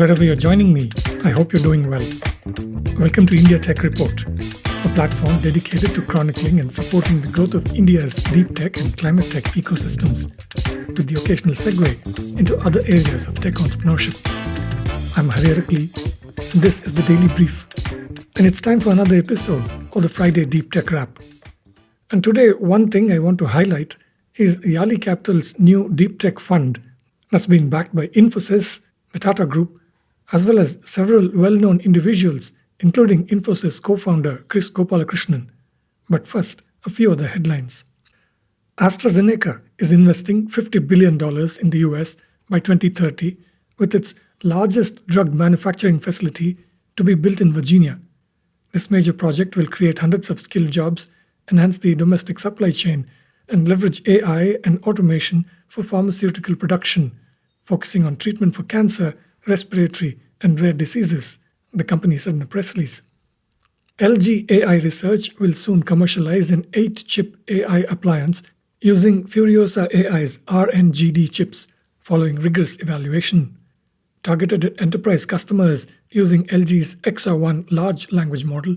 Wherever you're joining me, I hope you're doing well. Welcome to India Tech Report, a platform dedicated to chronicling and supporting the growth of India's deep tech and climate tech ecosystems, with the occasional segue into other areas of tech entrepreneurship. I'm Hariarakli, and this is the Daily Brief. And it's time for another episode of the Friday Deep Tech Wrap. And today, one thing I want to highlight is Yali Capital's new deep tech fund that's been backed by Infosys, the Tata Group, as well as several well-known individuals, including Infosys co-founder Chris Gopalakrishnan. But first, a few other headlines. AstraZeneca is investing $50 billion in the US by 2030, with its largest drug manufacturing facility to be built in Virginia. This major project will create hundreds of skilled jobs, enhance the domestic supply chain, and leverage AI and automation for pharmaceutical production, focusing on treatment for cancer, respiratory, and rare diseases, the company said in a press release. LG AI Research will soon commercialize an 8-chip AI appliance using Furiosa AI's RNGD chips following rigorous evaluation. Targeted at enterprise customers using LG's XR1 large language model,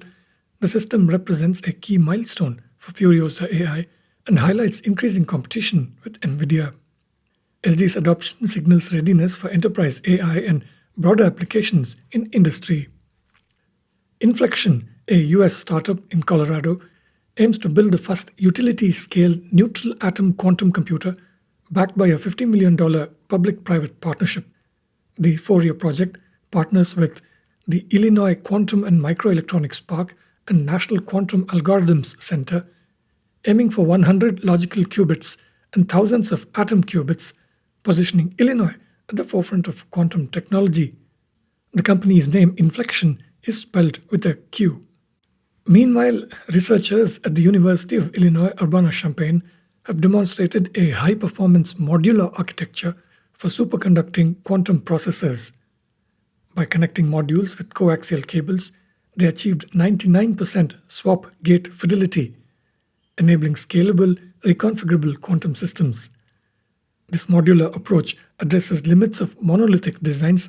the system represents a key milestone for Furiosa AI and highlights increasing competition with NVIDIA. LG's adoption signals readiness for enterprise AI and broader applications in industry. Inflection, a US startup in Colorado, aims to build the first utility-scale neutral atom quantum computer backed by a $50 million public-private partnership. The 4-year project partners with the Illinois Quantum and Microelectronics Park and National Quantum Algorithms Center, aiming for 100 logical qubits and thousands of atom qubits, positioning Illinois at the forefront of quantum technology. The company's name, Inflection, is spelled with a Q. Meanwhile, researchers at the University of Illinois Urbana-Champaign have demonstrated a high-performance modular architecture for superconducting quantum processors. By connecting modules with coaxial cables, they achieved 99% swap gate fidelity, enabling scalable, reconfigurable quantum systems. This modular approach addresses limits of monolithic designs,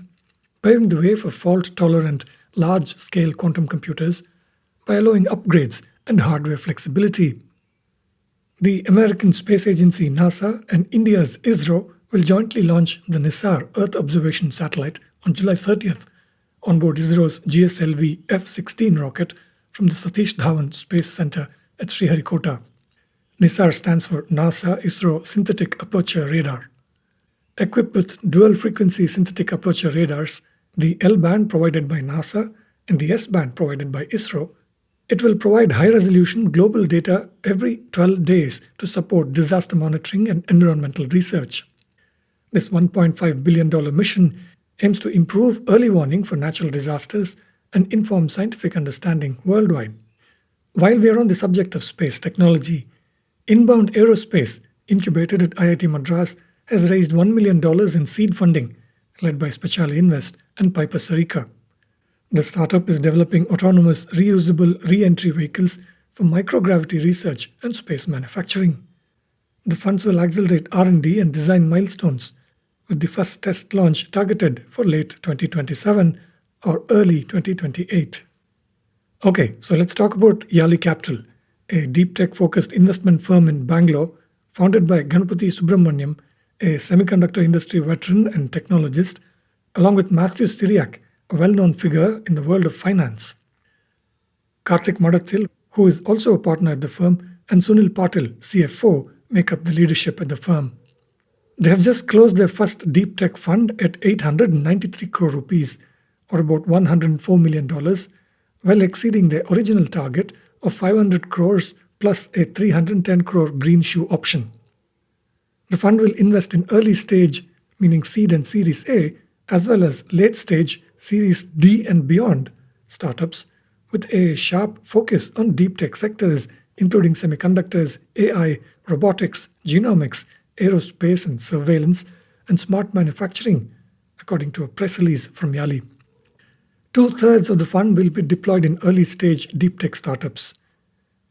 paving the way for fault-tolerant, large-scale quantum computers by allowing upgrades and hardware flexibility. The American Space Agency NASA and India's ISRO will jointly launch the NISAR Earth Observation Satellite on July 30th on board ISRO's GSLV F-16 rocket from the Satish Dhawan Space Center at Sriharikota. NISAR stands for NASA ISRO Synthetic Aperture Radar. Equipped with dual-frequency synthetic aperture radars, the L-band provided by NASA and the S-band provided by ISRO, it will provide high-resolution global data every 12 days to support disaster monitoring and environmental research. This $1.5 billion mission aims to improve early warning for natural disasters and inform scientific understanding worldwide. While we are on the subject of space technology, Inbound Aerospace, incubated at IIT Madras, has raised $1 million in seed funding, led by Speciale Invest and Piper Serica. The startup is developing autonomous, reusable re-entry vehicles for microgravity research and space manufacturing. The funds will accelerate R&D and design milestones, with the first test launch targeted for late 2027 or early 2028. Okay, so let's talk about Yali Capital, a deep tech-focused investment firm in Bangalore, founded by Ganapathy Subramaniam, a semiconductor industry veteran and technologist, along with Mathew Cyriac, a well-known figure in the world of finance. Karthik Madathil, who is also a partner at the firm, and Sunil Patil, CFO, make up the leadership at the firm. They have just closed their first deep tech fund at 893 crore rupees, or about $104 million, well exceeding their original target of 500 crores plus a 310 crore greenshoe option. The fund will invest in early stage, meaning seed and Series A, as well as late stage, Series D and beyond startups, with a sharp focus on deep tech sectors including semiconductors, AI, robotics, genomics, aerospace and surveillance, and smart manufacturing, according to a press release from Yali. 2/3 of the fund will be deployed in early-stage deep tech startups.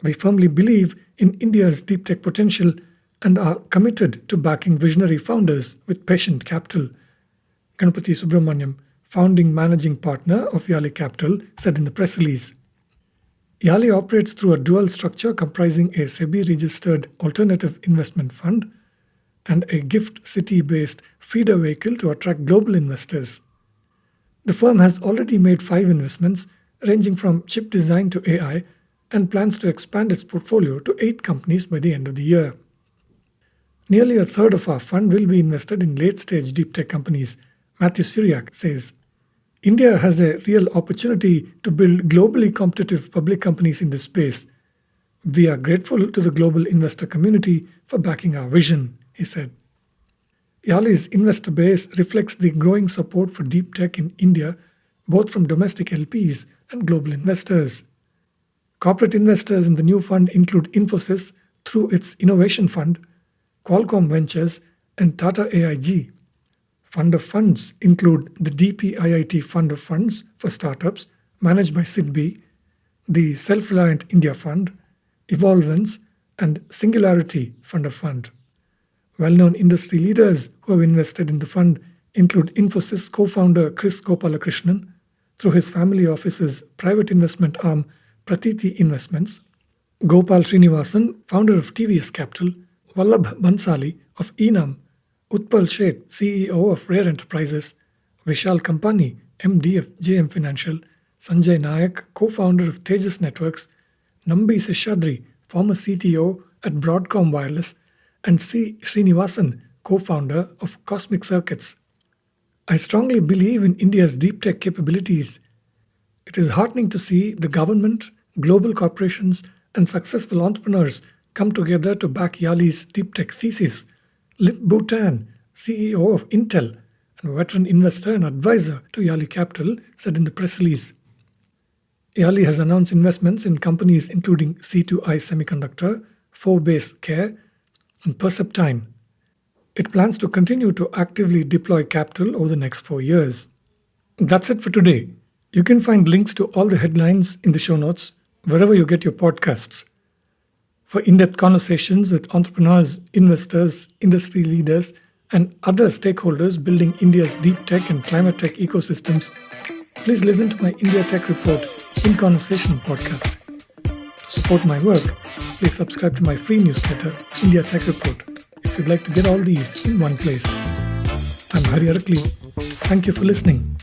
We firmly believe in India's deep tech potential and are committed to backing visionary founders with patient capital, Ganapathy Subramaniam, founding managing partner of Yali Capital, said in the press release. Yali operates through a dual structure comprising a SEBI-registered alternative investment fund and a GIFT City-based feeder vehicle to attract global investors. The firm has already made 5 investments, ranging from chip design to AI, and plans to expand its portfolio to 8 companies by the end of the year. Nearly a third of our fund will be invested in late-stage deep tech companies, Mathew Cyriac says. India has a real opportunity to build globally competitive public companies in this space. We are grateful to the global investor community for backing our vision, he said. Yali's investor base reflects the growing support for deep tech in India, both from domestic LPs and global investors. Corporate investors in the new fund include Infosys through its innovation fund, Qualcomm Ventures, and Tata AIG. Fund of funds include the DPIIT Fund of Funds for Startups, managed by SIDBI, the Self-Reliant India Fund, Evolvence, and Singularity Fund of Fund. Well-known industry leaders who have invested in the fund include Infosys co-founder Chris Gopalakrishnan through his family office's private investment arm Pratiti Investments, Gopal Srinivasan, founder of TVS Capital, Vallabh Bansali of Enam, Utpal Sheth, CEO of Rare Enterprises, Vishal Kampani, MD of JM Financial, Sanjay Nayak, co-founder of Tejas Networks, Nambi Seshadri, former CTO at Broadcom Wireless, and C. Srinivasan, co-founder of Cosmic Circuits. I strongly believe in India's deep tech capabilities. It is heartening to see the government, global corporations, and successful entrepreneurs come together to back Yali's deep tech thesis. Lip Bhutan, CEO of Intel and veteran investor and advisor to Yali Capital, said in the press release. Yali has announced investments in companies including C2I Semiconductor, 4Base Care, and Perceptine. It plans to continue to actively deploy capital over the next 4 years. That's it for today. You can find links to all the headlines in the show notes wherever you get your podcasts. For in-depth conversations with entrepreneurs, investors, industry leaders, and other stakeholders building India's deep tech and climate tech ecosystems, please listen to my India Tech Report in Conversation podcast. To support my work, please subscribe to my free newsletter, India Tech Report, if you'd like to get all these in one place. I'm Hari Arakli. Thank you for listening.